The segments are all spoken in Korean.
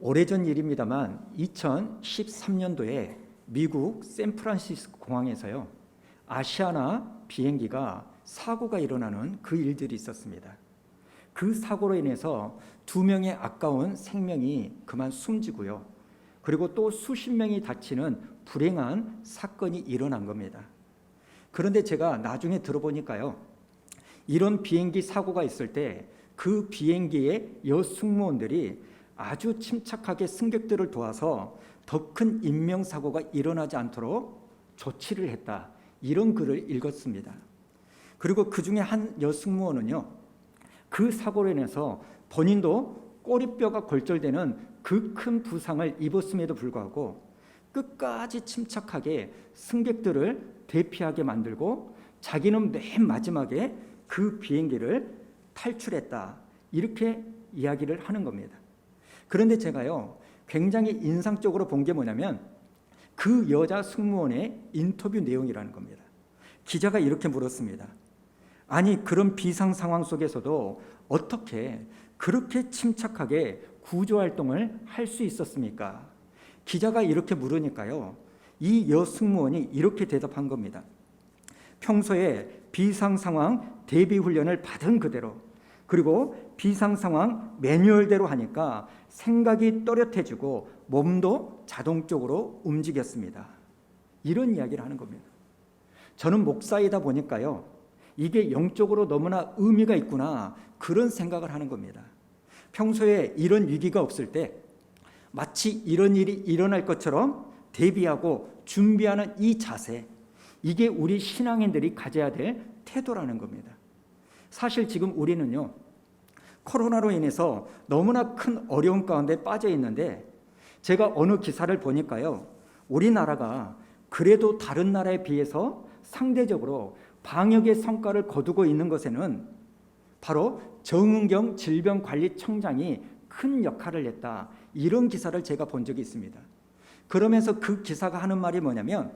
오래전 일입니다만 2013년도에 미국 샌프란시스코 공항에서요, 아시아나 비행기가 사고가 일어나는 그 일들이 있었습니다. 그 사고로 인해서 2명의 아까운 생명이 그만 숨지고요, 그리고 또 수십 명이 다치는 불행한 사건이 일어난 겁니다. 그런데 제가 나중에 들어보니까요, 이런 비행기 사고가 있을 때 그 비행기의 여승무원들이 아주 침착하게 승객들을 도와서 더 큰 인명사고가 일어나지 않도록 조치를 했다, 이런 글을 읽었습니다. 그리고 그 중에 한 여승무원은요, 그 사고로 인해서 본인도 꼬리뼈가 골절되는 그 큰 부상을 입었음에도 불구하고 끝까지 침착하게 승객들을 대피하게 만들고 자기는 맨 마지막에 그 비행기를 탈출했다, 이렇게 이야기를 하는 겁니다. 그런데 제가요, 굉장히 인상적으로 본 게 뭐냐면 그 여자 승무원의 인터뷰 내용이라는 겁니다. 기자가 이렇게 물었습니다. 아니, 그런 비상 상황 속에서도 어떻게 그렇게 침착하게 구조활동을 할 수 있었습니까? 기자가 이렇게 물으니까요, 이 여승무원이 이렇게 대답한 겁니다. 평소에 비상 상황 대비 훈련을 받은 그대로, 그리고 비상 상황 매뉴얼대로 하니까 생각이 또렷해지고 몸도 자동적으로 움직였습니다. 이런 이야기를 하는 겁니다. 저는 목사이다 보니까요, 이게 영적으로 너무나 의미가 있구나, 그런 생각을 하는 겁니다. 평소에 이런 위기가 없을 때 마치 이런 일이 일어날 것처럼 대비하고 준비하는 이 자세, 이게 우리 신앙인들이 가져야 될 태도라는 겁니다. 사실 지금 우리는요, 코로나로 인해서 너무나 큰 어려움 가운데 빠져 있는데, 제가 어느 기사를 보니까요, 우리나라가 그래도 다른 나라에 비해서 상대적으로 방역의 성과를 거두고 있는 것에는 바로 정은경 질병관리청장이 큰 역할을 했다, 이런 기사를 제가 본 적이 있습니다. 그러면서 그 기사가 하는 말이 뭐냐면,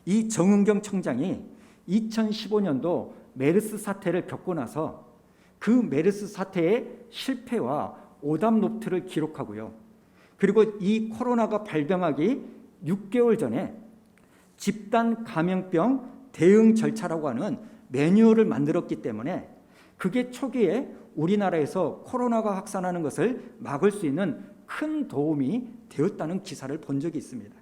이 정은경 청장이 2015년도 메르스 사태를 겪고 나서 그 메르스 사태의 실패와 오답 노트를 기록하고요, 그리고 이 코로나가 발병하기 6개월 전에 집단 감염병 대응 절차라고 하는 매뉴얼을 만들었기 때문에 그게 초기에 우리나라에서 코로나가 확산하는 것을 막을 수 있는 큰 도움이 되었다는 기사를 본 적이 있습니다.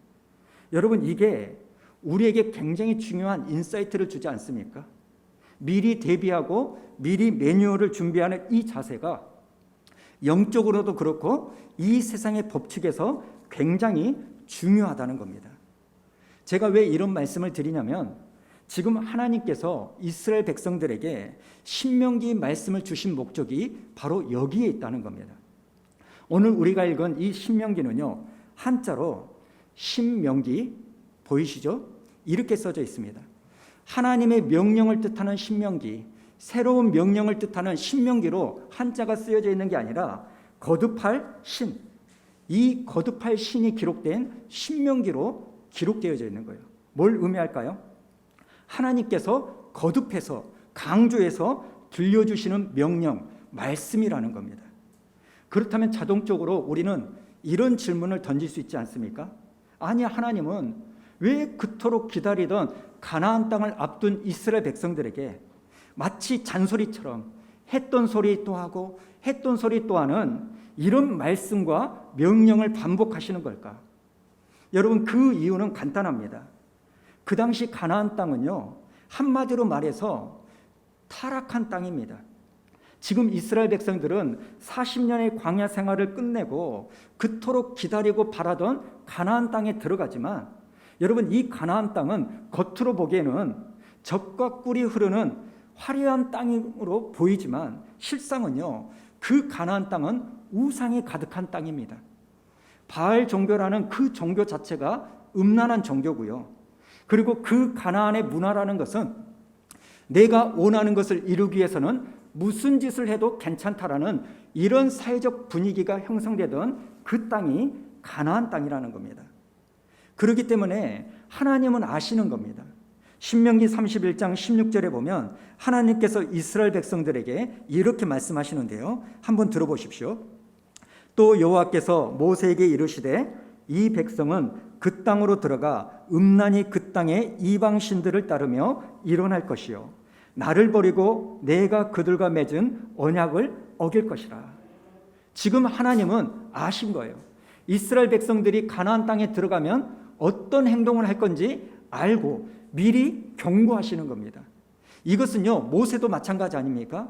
여러분, 이게 우리에게 굉장히 중요한 인사이트를 주지 않습니까? 미리 대비하고 미리 매뉴얼을 준비하는 이 자세가 영적으로도 그렇고 이 세상의 법칙에서 굉장히 중요하다는 겁니다. 제가 왜 이런 말씀을 드리냐면, 지금 하나님께서 이스라엘 백성들에게 신명기 말씀을 주신 목적이 바로 여기에 있다는 겁니다. 오늘 우리가 읽은 이 신명기는요, 한자로 신명기, 보이시죠? 이렇게 써져 있습니다. 하나님의 명령을 뜻하는 신명기, 새로운 명령을 뜻하는 신명기로 한자가 쓰여져 있는 게 아니라 거듭할 신, 이 거듭할 신이 기록된 신명기로 기록되어져 있는 거예요. 뭘 의미할까요? 하나님께서 거듭해서 강조해서 들려주시는 명령, 말씀이라는 겁니다. 그렇다면 자동적으로 우리는 이런 질문을 던질 수 있지 않습니까? 아니, 하나님은 왜 그토록 기다리던 가나안 땅을 앞둔 이스라엘 백성들에게 마치 잔소리처럼 했던 소리 또 하고 했던 소리 또 하는 이런 말씀과 명령을 반복하시는 걸까? 여러분, 그 이유는 간단합니다. 그 당시 가나안 땅은요, 한마디로 말해서 타락한 땅입니다. 지금 이스라엘 백성들은 40년의 광야 생활을 끝내고 그토록 기다리고 바라던 가나안 땅에 들어가지만, 여러분, 이 가나안 땅은 겉으로 보기에는 젖과 꿀이 흐르는 화려한 땅으로 보이지만 실상은요, 그 가나안 땅은 우상이 가득한 땅입니다. 바알 종교라는 그 종교 자체가 음란한 종교고요, 그리고 그 가나안의 문화라는 것은 내가 원하는 것을 이루기 위해서는 무슨 짓을 해도 괜찮다라는 이런 사회적 분위기가 형성되던 그 땅이 가나안 땅이라는 겁니다. 그렇기 때문에 하나님은 아시는 겁니다. 신명기 31장 16절에 보면 하나님께서 이스라엘 백성들에게 이렇게 말씀하시는데요, 한번 들어보십시오. 또 여호와께서 모세에게 이르시되 이 백성은 그 땅으로 들어가 음란히 그 땅의 이방 신들을 따르며 일어날 것이요 나를 버리고 내가 그들과 맺은 언약을 어길 것이라. 지금 하나님은 아신 거예요. 이스라엘 백성들이 가나안 땅에 들어가면 어떤 행동을 할 건지 알고 미리 경고하시는 겁니다. 이것은요 모세도 마찬가지 아닙니까?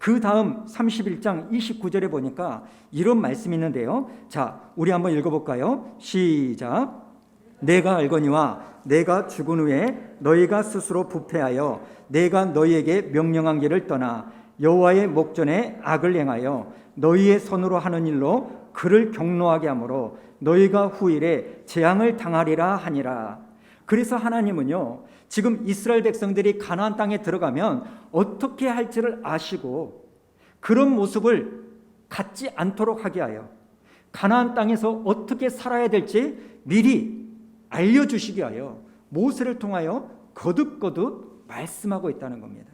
그 다음 31장 29절에 보니까 이런 말씀이 있는데요. 자, 우리 한번 읽어볼까요? 시작. 내가 알거니와 내가 죽은 후에 너희가 스스로 부패하여 내가 너희에게 명령한 길을 떠나 여호와의 목전에 악을 행하여 너희의 손으로 하는 일로 그를 경노하게 하므로 너희가 후일에 재앙을 당하리라 하니라. 그래서 하나님은요 지금 이스라엘 백성들이 가나안 땅에 들어가면 어떻게 할지를 아시고 그런 모습을 갖지 않도록 하게 하여 가나안 땅에서 어떻게 살아야 될지 미리 알려주시게 하여 모세를 통하여 거듭거듭 말씀하고 있다는 겁니다.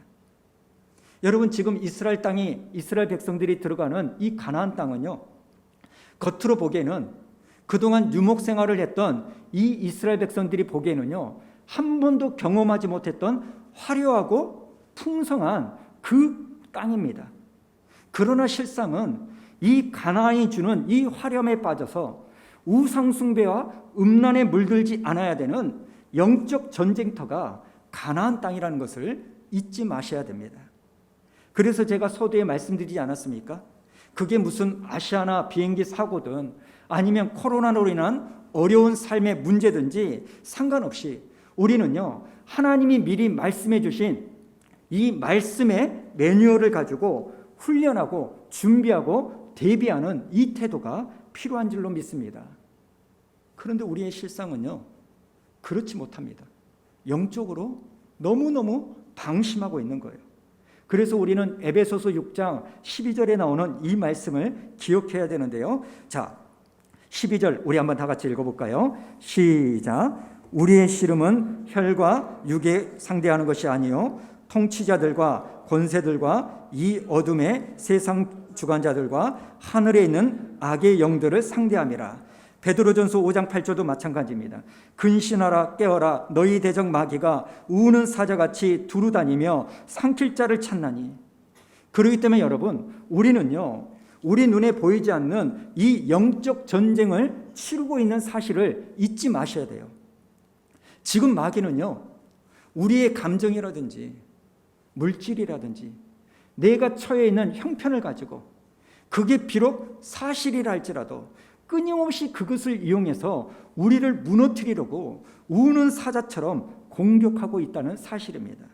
여러분 지금 이스라엘 백성들이 들어가는 이 가나안 땅은요 겉으로 보기에는 그동안 유목 생활을 했던 이 이스라엘 백성들이 보기에는요 한 번도 경험하지 못했던 화려하고 풍성한 그 땅입니다. 그러나 실상은 이 가나안이 주는 이 화려함에 빠져서 우상 숭배와 음란에 물들지 않아야 되는 영적 전쟁터가 가나안 땅이라는 것을 잊지 마셔야 됩니다. 그래서 제가 서두에 말씀드리지 않았습니까? 그게 무슨 아시아나 비행기 사고든 아니면 코로나로 인한 어려운 삶의 문제든지 상관없이 우리는요 하나님이 미리 말씀해 주신 이 말씀의 매뉴얼을 가지고 훈련하고 준비하고 대비하는 이 태도가 필요한 줄로 믿습니다. 그런데 우리의 실상은요 그렇지 못합니다. 영적으로 너무너무 방심하고 있는 거예요. 그래서 우리는 에베소서 6장 12절에 나오는 이 말씀을 기억해야 되는데요. 자, 12절 우리 한번 다 같이 읽어볼까요? 시작. 우리의 씨름은 혈과 육에 상대하는 것이 아니요 통치자들과 권세들과 이 어둠의 세상 주관자들과 하늘에 있는 악의 영들을 상대함이라. 베드로전서 5장 8절도 마찬가지입니다. 근신하라 깨어라 너희 대적 마귀가 우는 사자같이 두루다니며 삼킬 자를 찾나니. 그렇기 때문에 여러분 우리는요 우리 눈에 보이지 않는 이 영적 전쟁을 치르고 있는 사실을 잊지 마셔야 돼요. 지금 마귀는요 우리의 감정이라든지 물질이라든지 내가 처해 있는 형편을 가지고 그게 비록 사실이라 할지라도 끊임없이 그것을 이용해서 우리를 무너뜨리려고 우는 사자처럼 공격하고 있다는 사실입니다.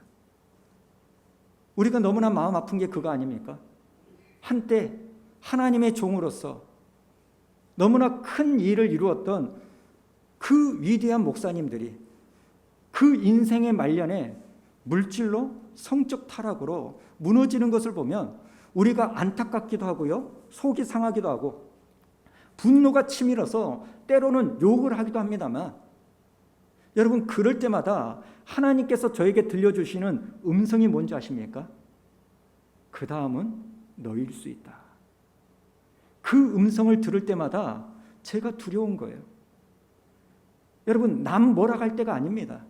우리가 너무나 마음 아픈 게 그거 아닙니까? 한때 하나님의 종으로서 너무나 큰 일을 이루었던 그 위대한 목사님들이 그 인생의 말년에 물질로 성적 타락으로 무너지는 것을 보면 우리가 안타깝기도 하고요 속이 상하기도 하고 분노가 치밀어서 때로는 욕을 하기도 합니다만 여러분 그럴 때마다 하나님께서 저에게 들려주시는 음성이 뭔지 아십니까? 그 다음은 너일 수 있다. 그 음성을 들을 때마다 제가 두려운 거예요. 여러분 남 뭐라 할 때가 아닙니다.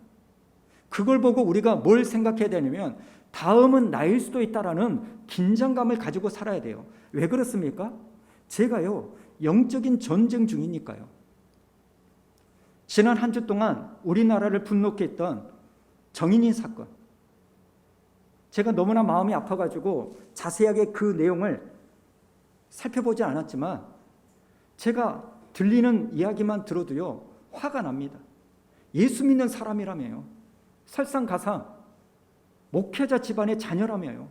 그걸 보고 우리가 뭘 생각해야 되냐면 다음은 나일 수도 있다라는 긴장감을 가지고 살아야 돼요. 왜 그렇습니까? 제가요 영적인 전쟁 중이니까요. 지난 한 주 동안 우리나라를 분노케 했던 정인인 사건, 제가 너무나 마음이 아파가지고 자세하게 그 내용을 살펴보지 않았지만 제가 들리는 이야기만 들어도요 화가 납니다. 예수 믿는 사람이라며요. 설상가상 목회자 집안의 자녀라며요.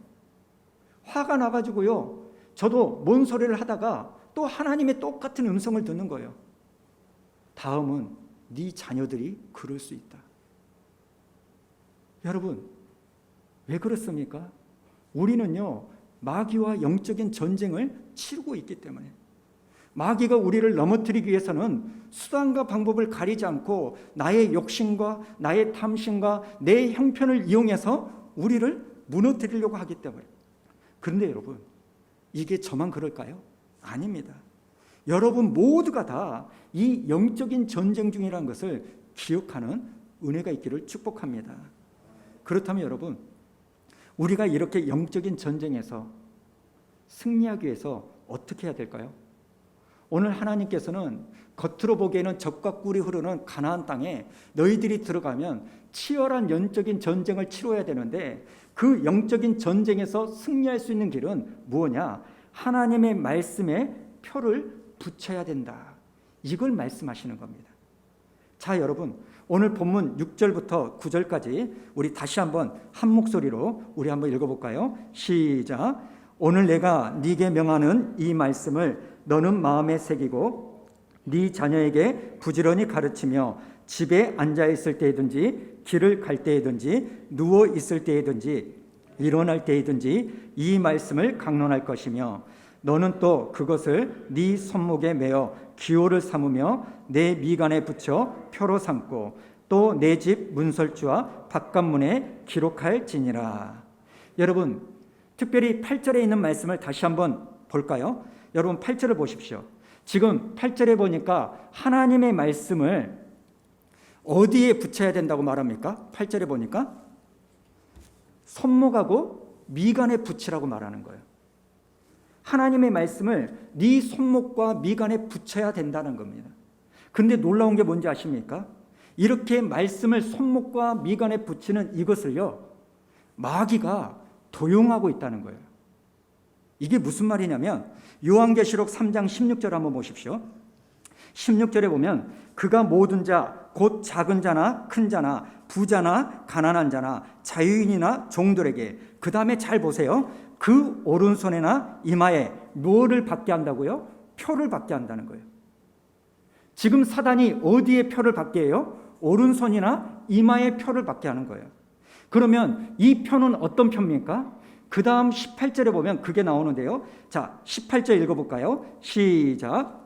화가 나가지고요 저도 뭔 소리를 하다가 또 하나님의 똑같은 음성을 듣는 거예요. 다음은 네 자녀들이 그럴 수 있다. 여러분 왜 그렇습니까? 우리는요 마귀와 영적인 전쟁을 치르고 있기 때문에 마귀가 우리를 넘어뜨리기 위해서는 수단과 방법을 가리지 않고 나의 욕심과 나의 탐심과 내 형편을 이용해서 우리를 무너뜨리려고 하기 때문에. 그런데 여러분 이게 저만 그럴까요? 아닙니다. 여러분 모두가 다 이 영적인 전쟁 중이라는 것을 기억하는 은혜가 있기를 축복합니다. 그렇다면 여러분, 우리가 이렇게 영적인 전쟁에서 승리하기 위해서 어떻게 해야 될까요? 오늘 하나님께서는 겉으로 보기에는 적과 꿀이 흐르는 가나안 땅에 너희들이 들어가면 치열한 영적인 전쟁을 치러야 되는데, 그 영적인 전쟁에서 승리할 수 있는 길은 무엇이냐? 하나님의 말씀에 표를 붙여야 된다. 이걸 말씀하시는 겁니다. 자, 여러분, 오늘 본문 6절부터 9절까지 우리 다시 한번 한 목소리로 우리 한번 읽어볼까요? 시작. 오늘 내가 네게 명하는 이 말씀을 너는 마음에 새기고 네 자녀에게 부지런히 가르치며 집에 앉아 있을 때이든지 길을 갈 때이든지 누워 있을 때이든지 일어날 때이든지 이 말씀을 강론할 것이며 너는 또 그것을 네 손목에 매어 기호를 삼으며 내 미간에 붙여 표로 삼고 또 내 집 문설주와 바깥문에 기록할지니라. 여러분, 특별히 8절에 있는 말씀을 다시 한번 볼까요? 여러분 8절을 보십시오. 지금 8절에 보니까 하나님의 말씀을 어디에 붙여야 된다고 말합니까? 8절에 보니까 손목하고 미간에 붙이라고 말하는 거예요. 하나님의 말씀을 네 손목과 미간에 붙여야 된다는 겁니다. 근데 놀라운 게 뭔지 아십니까? 이렇게 말씀을 손목과 미간에 붙이는 이것을요, 마귀가 도용하고 있다는 거예요. 이게 무슨 말이냐면 요한계시록 3장 16절 한번 보십시오. 16절에 보면 그가 모든 자 곧 작은 자나 큰 자나 부자나 가난한 자나 자유인이나 종들에게, 그 다음에 잘 보세요, 그 오른손에나 이마에 뭐를 받게 한다고요? 표를 받게 한다는 거예요. 지금 사단이 어디에 표를 받게 해요? 오른손이나 이마에 표를 받게 하는 거예요. 그러면 이 표는 어떤 표입니까? 그 다음 18절에 보면 그게 나오는데요. 자, 18절 읽어볼까요? 시작.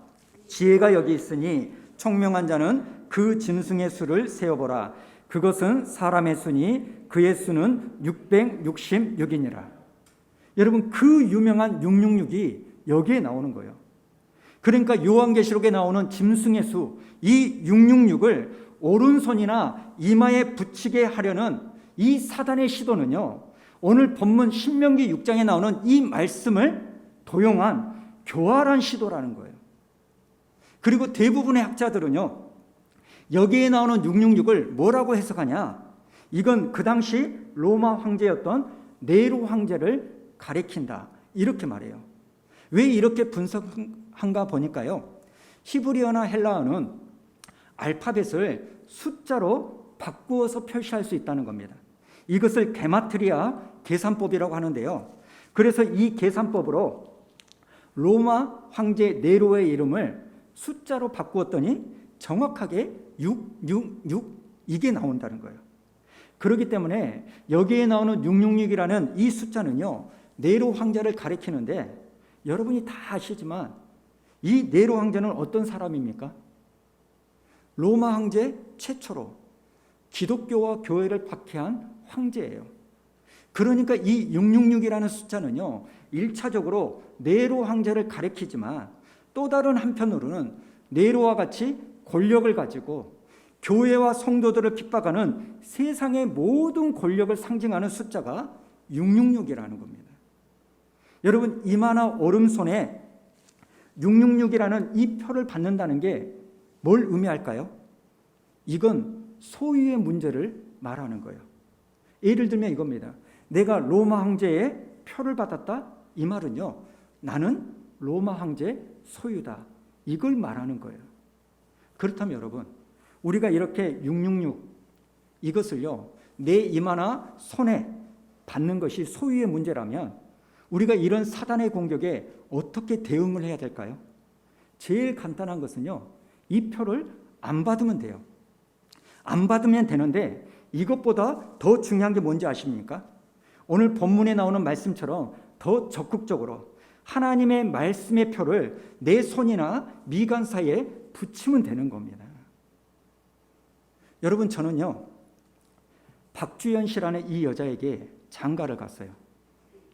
지혜가 여기 있으니 총명한 자는 그 짐승의 수를 세어보라. 그것은 사람의 수니 그의 수는 666이니라. 여러분, 그 유명한 666이 여기에 나오는 거예요. 그러니까 요한계시록에 나오는 짐승의 수, 이 666을 오른손이나 이마에 붙이게 하려는 이 사단의 시도는요, 오늘 본문 신명기 6장에 나오는 이 말씀을 도용한 교활한 시도라는 거예요. 그리고 대부분의 학자들은요, 여기에 나오는 666을 뭐라고 해석하냐? 이건 그 당시 로마 황제였던 네로 황제를 가리킨다, 이렇게 말해요. 왜 이렇게 분석한가 보니까요, 히브리어나 헬라어는 알파벳을 숫자로 바꾸어서 표시할 수 있다는 겁니다. 이것을 게마트리아 계산법이라고 하는데요, 그래서 이 계산법으로 로마 황제 네로의 이름을 숫자로 바꾸었더니 정확하게 666 이게 나온다는 거예요. 그렇기 때문에 여기에 나오는 666이라는 이 숫자는요, 네로 황제를 가리키는데, 여러분이 다 아시지만 이 네로 황제는 어떤 사람입니까? 로마 황제 최초로 기독교와 교회를 박해한 황제예요. 그러니까 이 666이라는 숫자는요, 1차적으로 네로 황제를 가리키지만 또 다른 한편으로는 네로와 같이 권력을 가지고 교회와 성도들을 핍박하는 세상의 모든 권력을 상징하는 숫자가 666이라는 겁니다. 여러분, 이마나 오른손에 666이라는 이 표를 받는다는 게 뭘 의미할까요? 이건 소유의 문제를 말하는 거예요. 예를 들면 이겁니다. 내가 로마 황제의 표를 받았다, 이 말은요, 나는 로마 황제 소유다, 이걸 말하는 거예요. 그렇다면 여러분, 우리가 이렇게 666 이것을요, 내 이마나 손에 받는 것이 소유의 문제라면 우리가 이런 사단의 공격에 어떻게 대응을 해야 될까요? 제일 간단한 것은요, 이 표를 안 받으면 돼요. 안 받으면 되는데, 이것보다 더 중요한 게 뭔지 아십니까? 오늘 본문에 나오는 말씀처럼 더 적극적으로 하나님의 말씀의 표를 내 손이나 미간 사이에 붙이면 되는 겁니다. 여러분, 저는요, 박주연 씨라는 이 여자에게 장가를 갔어요.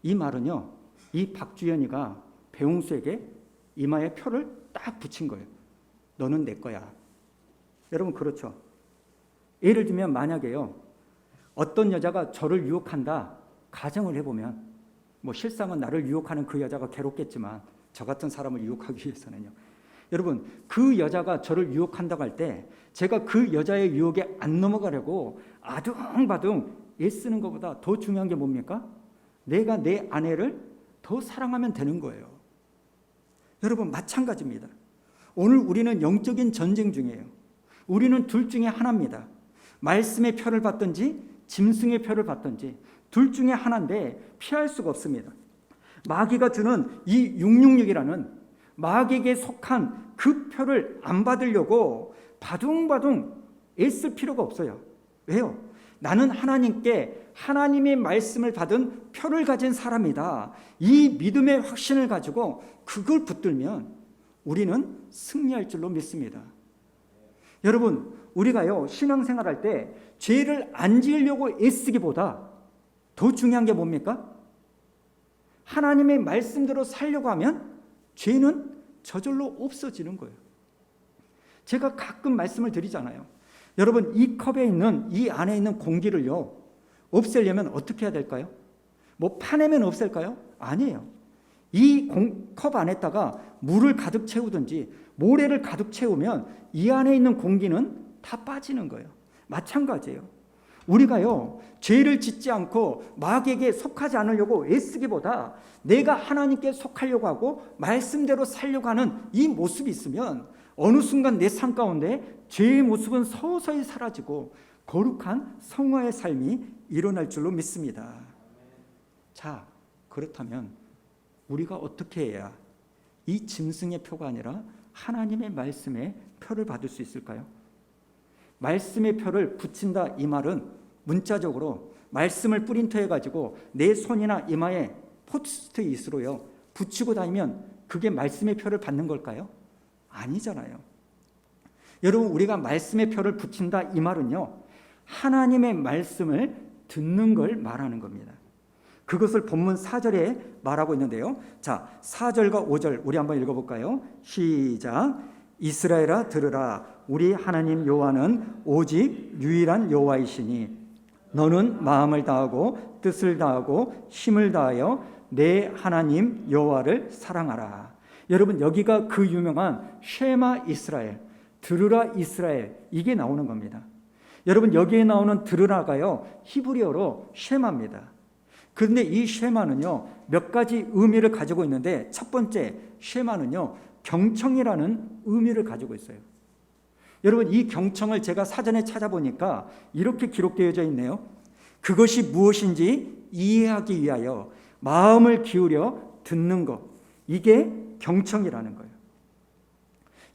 이 말은요, 이 박주연이가 배웅수에게 이마에 표를 딱 붙인 거예요. 너는 내 거야. 여러분 그렇죠? 예를 들면 만약에요, 어떤 여자가 저를 유혹한다 가정을 해보면, 뭐 실상은 나를 유혹하는 그 여자가 괴롭겠지만 저 같은 사람을 유혹하기 위해서는요, 여러분 그 여자가 저를 유혹한다고 할 때 제가 그 여자의 유혹에 안 넘어가려고 아둥바둥 애쓰는 것보다 더 중요한 게 뭡니까? 내가 내 아내를 더 사랑하면 되는 거예요. 여러분 마찬가지입니다. 오늘 우리는 영적인 전쟁 중이에요. 우리는 둘 중에 하나입니다. 말씀의 표를 받든지 짐승의 표를 받든지 둘 중에 하나인데 피할 수가 없습니다. 마귀가 주는 이 666이라는 마귀에게 속한 그 표를 안 받으려고 바둥바둥 애쓸 필요가 없어요. 왜요? 나는 하나님께 하나님의 말씀을 받은 표를 가진 사람이다. 이 믿음의 확신을 가지고 그걸 붙들면 우리는 승리할 줄로 믿습니다. 여러분 우리가요 신앙생활할 때 죄를 안 지으려고 애쓰기보다 더 중요한 게 뭡니까? 하나님의 말씀대로 살려고 하면 죄는 저절로 없어지는 거예요. 제가 가끔 말씀을 드리잖아요. 여러분 이 컵에 있는 이 안에 있는 공기를요 없애려면 어떻게 해야 될까요? 뭐 파내면 없앨까요? 아니에요. 이 컵 안에다가 물을 가득 채우든지 모래를 가득 채우면 이 안에 있는 공기는 다 빠지는 거예요. 마찬가지예요. 우리가요 죄를 짓지 않고 마귀에게 속하지 않으려고 애쓰기보다 내가 하나님께 속하려고 하고 말씀대로 살려고 하는 이 모습이 있으면 어느 순간 내 삶 가운데 죄의 모습은 서서히 사라지고 거룩한 성화의 삶이 일어날 줄로 믿습니다. 자, 그렇다면 우리가 어떻게 해야 이 짐승의 표가 아니라 하나님의 말씀의 표를 받을 수 있을까요? 말씀의 표를 붙인다 이 말은 문자적으로 말씀을 프린터해 가지고 내 손이나 이마에 포스트잇으로요 붙이고 다니면 그게 말씀의 표를 받는 걸까요? 아니잖아요. 여러분 우리가 말씀의 표를 붙인다 이 말은요 하나님의 말씀을 듣는 걸 말하는 겁니다. 그것을 본문 4절에 말하고 있는데요. 자, 4절과 5절 우리 한번 읽어볼까요? 시작. 이스라엘아 들으라. 우리 하나님 여호와는 오직 유일한 여호와이시니 너는 마음을 다하고 뜻을 다하고 힘을 다하여 내 하나님 여호와를 사랑하라. 여러분 여기가 그 유명한 쉐마 이스라엘, 들으라 이스라엘, 이게 나오는 겁니다. 여러분 여기에 나오는 들으라가요 히브리어로 쉐마입니다. 그런데 이 쉐마는요 몇 가지 의미를 가지고 있는데 첫 번째 쉐마는요 경청이라는 의미를 가지고 있어요. 여러분 이 경청을 제가 사전에 찾아보니까 이렇게 기록되어져 있네요. 그것이 무엇인지 이해하기 위하여 마음을 기울여 듣는 것, 이게 경청이라는 거예요.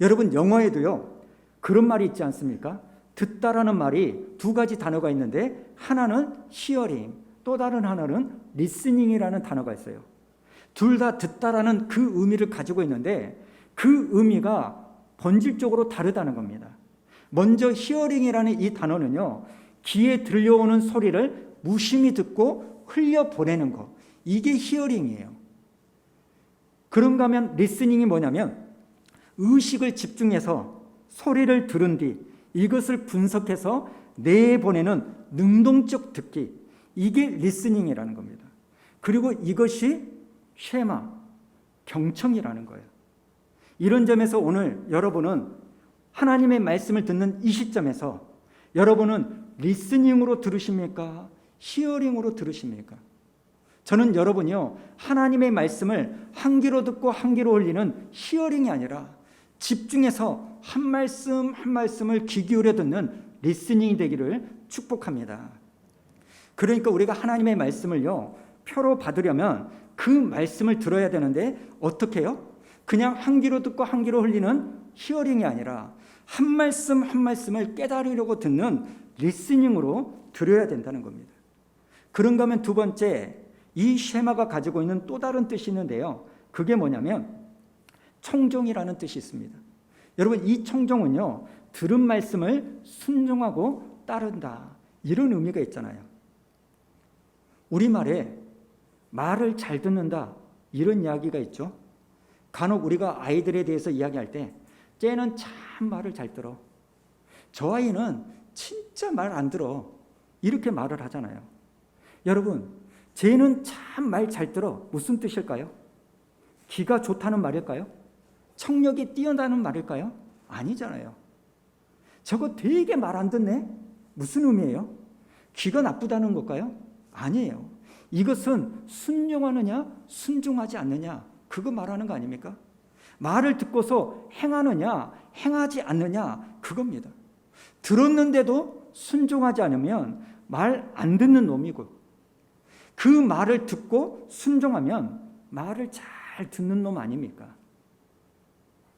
여러분 영어에도요 그런 말이 있지 않습니까? 듣다라는 말이 두 가지 단어가 있는데 하나는 hearing, 또 다른 하나는 listening이라는 단어가 있어요. 둘 다 듣다라는 그 의미를 가지고 있는데 그 의미가 본질적으로 다르다는 겁니다. 먼저 hearing이라는 이 단어는요 귀에 들려오는 소리를 무심히 듣고 흘려보내는 것, 이게 hearing이에요. 그런가 하면 listening이 뭐냐면 의식을 집중해서 소리를 들은 뒤 이것을 분석해서 내보내는 능동적 듣기, 이게 리스닝이라는 겁니다. 그리고 이것이 쉐마, 경청이라는 거예요. 이런 점에서 오늘 여러분은 하나님의 말씀을 듣는 이 시점에서 여러분은 리스닝으로 들으십니까? 히어링으로 들으십니까? 저는 여러분이요 하나님의 말씀을 한 귀로 듣고 한 귀로 흘리는 히어링이 아니라 집중해서 한 말씀 한 말씀을 귀 기울여 듣는 리스닝이 되기를 축복합니다. 그러니까 우리가 하나님의 말씀을요 표로 받으려면 그 말씀을 들어야 되는데 어떻게 해요? 그냥 한 귀로 듣고 한 귀로 흘리는 히어링이 아니라 한 말씀 한 말씀을 깨달으려고 듣는 리스닝으로 들어야 된다는 겁니다. 그런가 하면 두 번째, 이 쉐마가 가지고 있는 또 다른 뜻이 있는데요. 그게 뭐냐면 청종이라는 뜻이 있습니다. 여러분 이 청종은요 들은 말씀을 순종하고 따른다, 이런 의미가 있잖아요. 우리말에 말을 잘 듣는다, 이런 이야기가 있죠. 간혹 우리가 아이들에 대해서 이야기할 때 쟤는 참 말을 잘 들어. 저 아이는 진짜 말 안 들어. 이렇게 말을 하잖아요. 여러분, 쟤는 참 말 잘 들어. 무슨 뜻일까요? 기가 좋다는 말일까요? 청력이 뛰어나는 말일까요? 아니잖아요. 저거 되게 말 안 듣네? 무슨 의미예요? 귀가 나쁘다는 걸까요? 아니에요. 이것은 순종하느냐, 순종하지 않느냐, 그거 말하는 거 아닙니까? 말을 듣고서 행하느냐, 행하지 않느냐, 그겁니다. 들었는데도 순종하지 않으면 말 안 듣는 놈이고, 그 말을 듣고 순종하면 말을 잘 듣는 놈 아닙니까?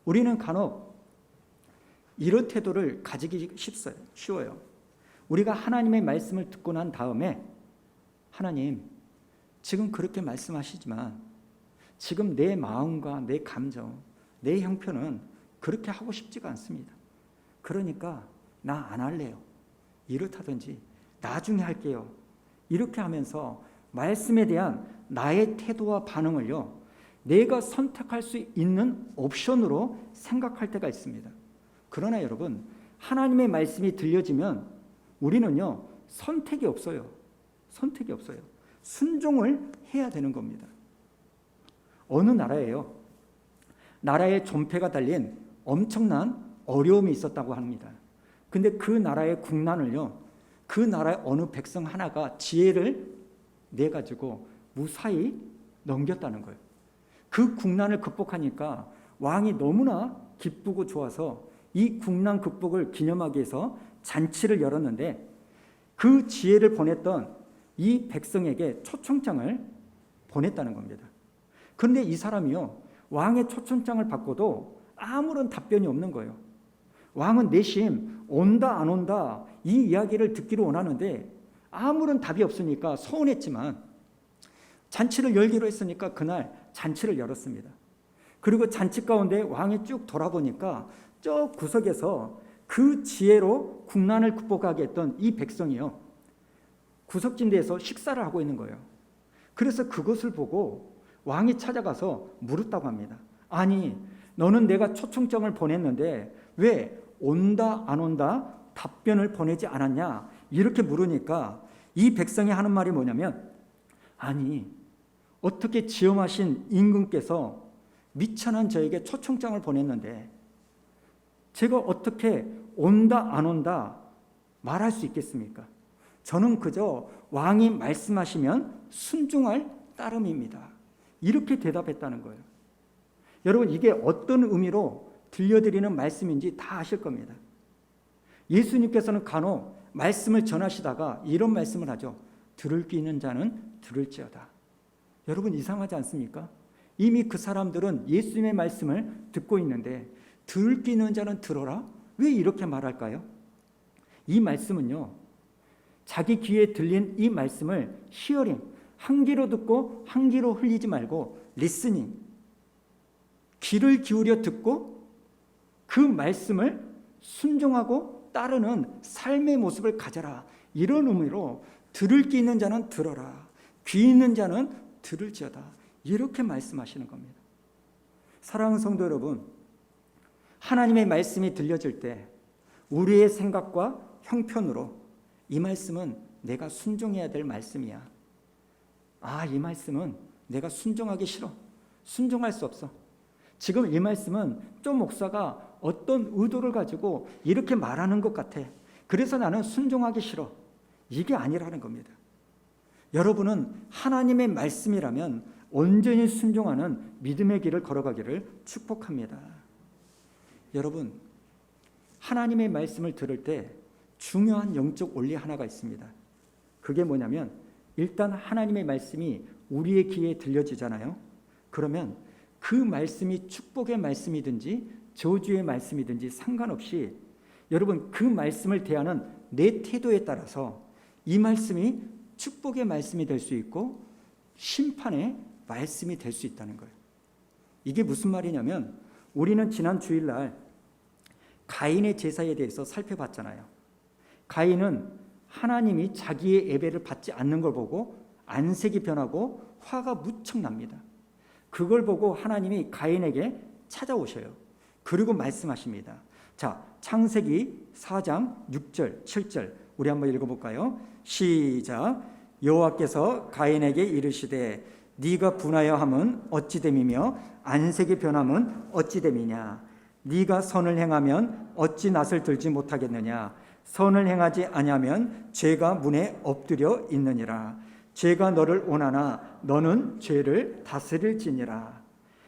우리는 간혹 이런 태도를 가지기 쉬워요. 우리가 하나님의 말씀을 듣고 난 다음에 하나님, 지금 그렇게 말씀하시지만 지금 내 마음과 내 감정, 내 형편은 그렇게 하고 싶지가 않습니다. 그러니까 나 안 할래요. 이렇다든지 나중에 할게요. 이렇게 하면서 말씀에 대한 나의 태도와 반응을요, 내가 선택할 수 있는 옵션으로 생각할 때가 있습니다. 그러나 여러분, 하나님의 말씀이 들려지면 우리는요, 선택이 없어요. 선택이 없어요. 순종을 해야 되는 겁니다. 어느 나라에요, 나라에 존폐가 달린 엄청난 어려움이 있었다고 합니다. 근데 그 나라의 국난을요, 그 나라의 어느 백성 하나가 지혜를 내가지고 무사히 넘겼다는 거예요. 그 국난을 극복하니까 왕이 너무나 기쁘고 좋아서 이 국난 극복을 기념하기 위해서 잔치를 열었는데, 그 지혜를 보냈던 이 백성에게 초청장을 보냈다는 겁니다. 그런데 이 사람이요, 왕의 초청장을 받고도 아무런 답변이 없는 거예요. 왕은 내심 온다 안 온다 이 이야기를 듣기를 원하는데 아무런 답이 없으니까 서운했지만 잔치를 열기로 했으니까 그날 잔치를 열었습니다. 그리고 잔치 가운데 왕이 쭉 돌아보니까 저 구석에서 그 지혜로 국난을 극복하게 했던 이 백성이요, 구석진 데에서 식사를 하고 있는 거예요. 그래서 그것을 보고 왕이 찾아가서 물었다고 합니다. 아니, 너는 내가 초청장을 보냈는데 왜 온다 안 온다 답변을 보내지 않았냐, 이렇게 물으니까 이 백성이 하는 말이 뭐냐면, 아니, 어떻게 지엄하신 임금께서 미천한 저에게 초청장을 보냈는데 제가 어떻게 온다 안 온다 말할 수 있겠습니까? 저는 그저 왕이 말씀하시면 순종할 따름입니다. 이렇게 대답했다는 거예요. 여러분, 이게 어떤 의미로 들려드리는 말씀인지 다 아실 겁니다. 예수님께서는 간혹 말씀을 전하시다가 이런 말씀을 하죠. 들을 귀 있는 자는 들을지어다. 여러분, 이상하지 않습니까? 이미 그 사람들은 예수님의 말씀을 듣고 있는데 들을 귀 있는 자는 들어라? 왜 이렇게 말할까요? 이 말씀은요, 자기 귀에 들린 이 말씀을 히어링, 한 귀로 듣고 한 귀로 흘리지 말고 리스닝, 귀를 기울여 듣고 그 말씀을 순종하고 따르는 삶의 모습을 가져라, 이런 의미로 들을 귀 있는 자는 들어라, 귀 있는 자는 들을지어다, 이렇게 말씀하시는 겁니다. 사랑하는 성도 여러분, 하나님의 말씀이 들려질 때 우리의 생각과 형편으로 이 말씀은 내가 순종해야 될 말씀이야. 아, 이 말씀은 내가 순종하기 싫어. 순종할 수 없어. 지금 이 말씀은 좀 목사가 어떤 의도를 가지고 이렇게 말하는 것 같아. 그래서 나는 순종하기 싫어. 이게 아니라는 겁니다. 여러분은 하나님의 말씀이라면 온전히 순종하는 믿음의 길을 걸어가기를 축복합니다. 여러분, 하나님의 말씀을 들을 때 중요한 영적 원리 하나가 있습니다. 그게 뭐냐면, 일단 하나님의 말씀이 우리의 귀에 들려지잖아요. 그러면 그 말씀이 축복의 말씀이든지 저주의 말씀이든지 상관없이 여러분, 그 말씀을 대하는 내 태도에 따라서 이 말씀이 축복의 말씀이 될 수 있고 심판의 말씀이 될 수 있다는 거예요. 이게 무슨 말이냐면, 우리는 지난 주일날 가인의 제사에 대해서 살펴봤잖아요. 가인은 하나님이 자기의 예배를 받지 않는 걸 보고 안색이 변하고 화가 무척 납니다. 그걸 보고 하나님이 가인에게 찾아오셔요. 그리고 말씀하십니다. 자, 창세기 4장 6절, 7절 우리 한번 읽어볼까요? 시작. 여호와께서 가인에게 이르시되 네가 분하여 함은 어찌 됨이며 안색이 변함은 어찌 됨이냐. 네가 선을 행하면 어찌 낯을 들지 못하겠느냐. 선을 행하지 아니하면 죄가 문에 엎드려 있느니라. 죄가 너를 원하나 너는 죄를 다스릴지니라.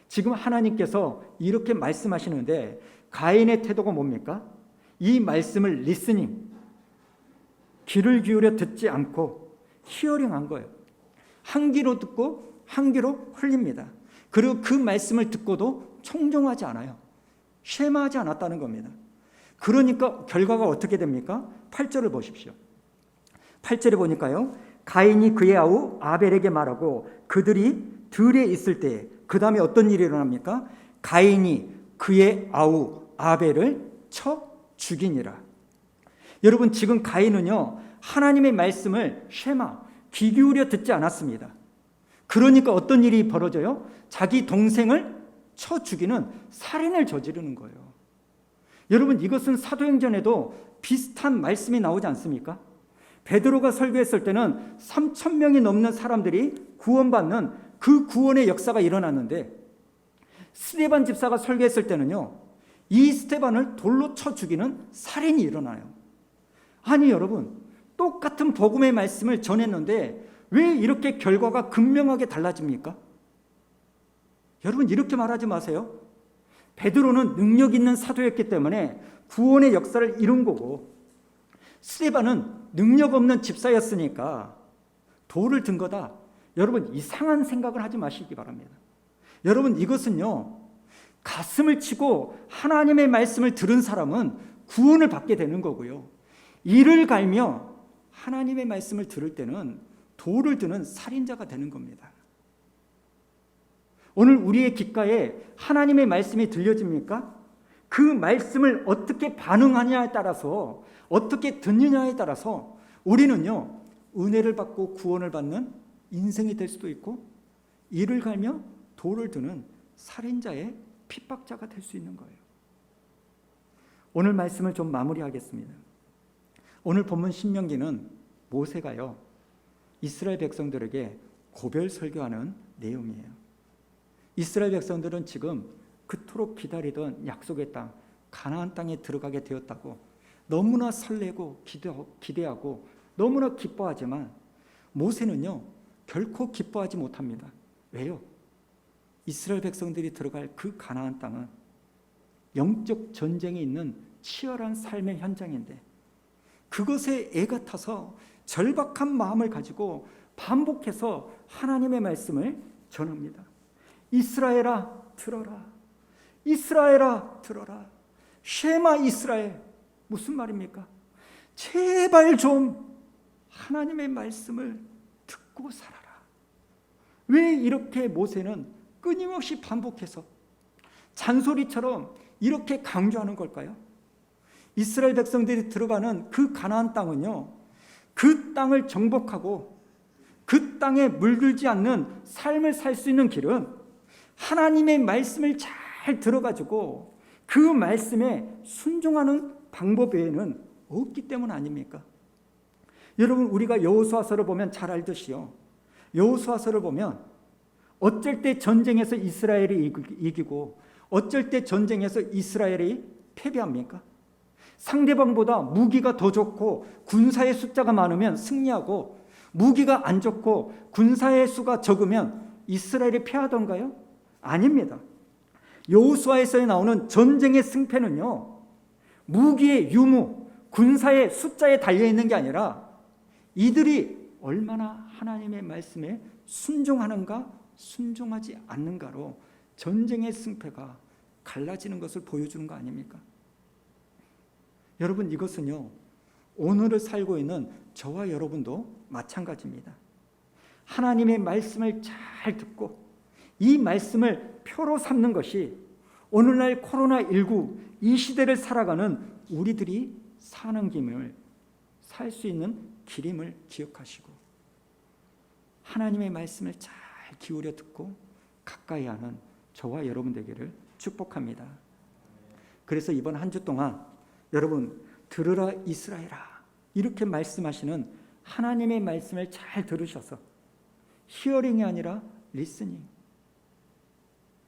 지금 하나님께서 이렇게 말씀하시는데 가인의 태도가 뭡니까? 이 말씀을 리스닝, 귀를 기울여 듣지 않고 히어링한 거예요. 한 귀로 듣고 한 귀로 흘립니다. 그리고 그 말씀을 듣고도 청종하지 않아요. 쉐마하지 않았다는 겁니다. 그러니까 결과가 어떻게 됩니까? 8절을 보십시오. 8절에 보니까요, 가인이 그의 아우 아벨에게 말하고 그들이 들에 있을 때 그 다음에 어떤 일이 일어납니까? 가인이 그의 아우 아벨을 쳐 죽이니라. 여러분, 지금 가인은요 하나님의 말씀을 쉐마, 귀 기울여 듣지 않았습니다. 그러니까 어떤 일이 벌어져요? 자기 동생을 쳐 죽이는 살인을 저지르는 거예요. 여러분, 이것은 사도행전에도 비슷한 말씀이 나오지 않습니까? 베드로가 설교했을 때는 3,000명이 넘는 사람들이 구원받는 그 구원의 역사가 일어났는데, 스데반 집사가 설교했을 때는요 이 스데반을 돌로 쳐 죽이는 살인이 일어나요. 아니 여러분, 똑같은 복음의 말씀을 전했는데 왜 이렇게 결과가 극명하게 달라집니까? 여러분, 이렇게 말하지 마세요. 베드로는 능력 있는 사도였기 때문에 구원의 역사를 이룬 거고, 스데반은 능력 없는 집사였으니까 돌을 든 거다. 여러분, 이상한 생각을 하지 마시기 바랍니다. 여러분, 이것은요 가슴을 치고 하나님의 말씀을 들은 사람은 구원을 받게 되는 거고요, 이를 갈며 하나님의 말씀을 들을 때는 돌을 드는 살인자가 되는 겁니다. 오늘 우리의 귓가에 하나님의 말씀이 들려집니까? 그 말씀을 어떻게 반응하냐에 따라서, 어떻게 듣느냐에 따라서 우리는요 은혜를 받고 구원을 받는 인생이 될 수도 있고, 이를 갈며 돌을 드는 살인자의 핍박자가 될 수 있는 거예요. 오늘 말씀을 좀 마무리하겠습니다. 오늘 본문 신명기는 모세가요 이스라엘 백성들에게 고별 설교하는 내용이에요. 이스라엘 백성들은 지금 그토록 기다리던 약속의 땅, 가나안 땅에 들어가게 되었다고 너무나 설레고 기대하고 너무나 기뻐하지만, 모세는요 결코 기뻐하지 못합니다. 왜요? 이스라엘 백성들이 들어갈 그 가나안 땅은 영적 전쟁이 있는 치열한 삶의 현장인데, 그것에 애가 타서 절박한 마음을 가지고 반복해서 하나님의 말씀을 전합니다. 이스라엘아 들어라, 이스라엘아 들어라, 쉐마 이스라엘. 무슨 말입니까? 제발 좀 하나님의 말씀을 듣고 살아라. 왜 이렇게 모세는 끊임없이 반복해서 잔소리처럼 이렇게 강조하는 걸까요? 이스라엘 백성들이 들어가는 그 가나안 땅은요, 그 땅을 정복하고 그 땅에 물들지 않는 삶을 살 수 있는 길은 하나님의 말씀을 잘 들어가지고 그 말씀에 순종하는 방법 외에는 없기 때문 아닙니까? 여러분, 우리가 여호수아서를 보면 잘 알듯이요, 여호수아서를 보면 어쩔 때 전쟁에서 이스라엘이 이기고 어쩔 때 전쟁에서 이스라엘이 패배합니까? 상대방보다 무기가 더 좋고 군사의 숫자가 많으면 승리하고, 무기가 안 좋고 군사의 수가 적으면 이스라엘이 패하던가요? 아닙니다. 여호수아에서 나오는 전쟁의 승패는요 무기의 유무, 군사의 숫자에 달려있는 게 아니라 이들이 얼마나 하나님의 말씀에 순종하는가 순종하지 않는가로 전쟁의 승패가 갈라지는 것을 보여주는 거 아닙니까? 여러분, 이것은요 오늘을 살고 있는 저와 여러분도 마찬가지입니다. 하나님의 말씀을 잘 듣고 이 말씀을 표로 삼는 것이 오늘날 코로나19 이 시대를 살아가는 우리들이 사는 길을 살 수 있는 길임을 기억하시고, 하나님의 말씀을 잘 기울여 듣고 가까이 하는 저와 여러분 되기를 축복합니다. 그래서 이번 한 주 동안 여러분 들으라 이스라엘아 이렇게 말씀하시는 하나님의 말씀을 잘 들으셔서 히어링이 아니라 리스닝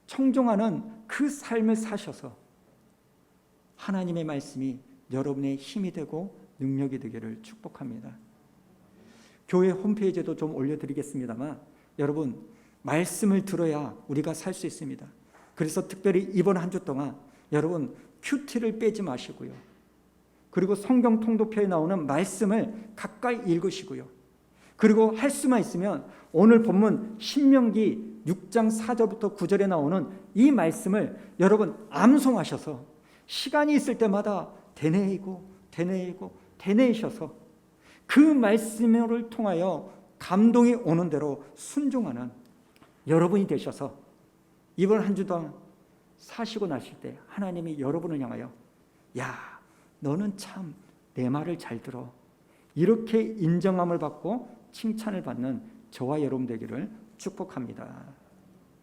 청종하는 그 삶을 사셔서 하나님의 말씀이 여러분의 힘이 되고 능력이 되기를 축복합니다. 교회 홈페이지에도 좀 올려드리겠습니다만 여러분 말씀을 들어야 우리가 살 수 있습니다. 그래서 특별히 이번 한 주 동안 여러분 큐티를 빼지 마시고요. 그리고 성경 통독표에 나오는 말씀을 가까이 읽으시고요. 그리고 할 수만 있으면 오늘 본문 신명기 6장 4절부터 9절에 나오는 이 말씀을 여러분 암송하셔서 시간이 있을 때마다 되뇌이셔서 그 말씀을 통하여 감동이 오는 대로 순종하는 여러분이 되셔서 이번 한 주 동안 사시고 나실 때 하나님이 여러분을 향하여 야 너는 참 내 말을 잘 들어 이렇게 인정함을 받고 칭찬을 받는 저와 여러분 되기를 축복합니다.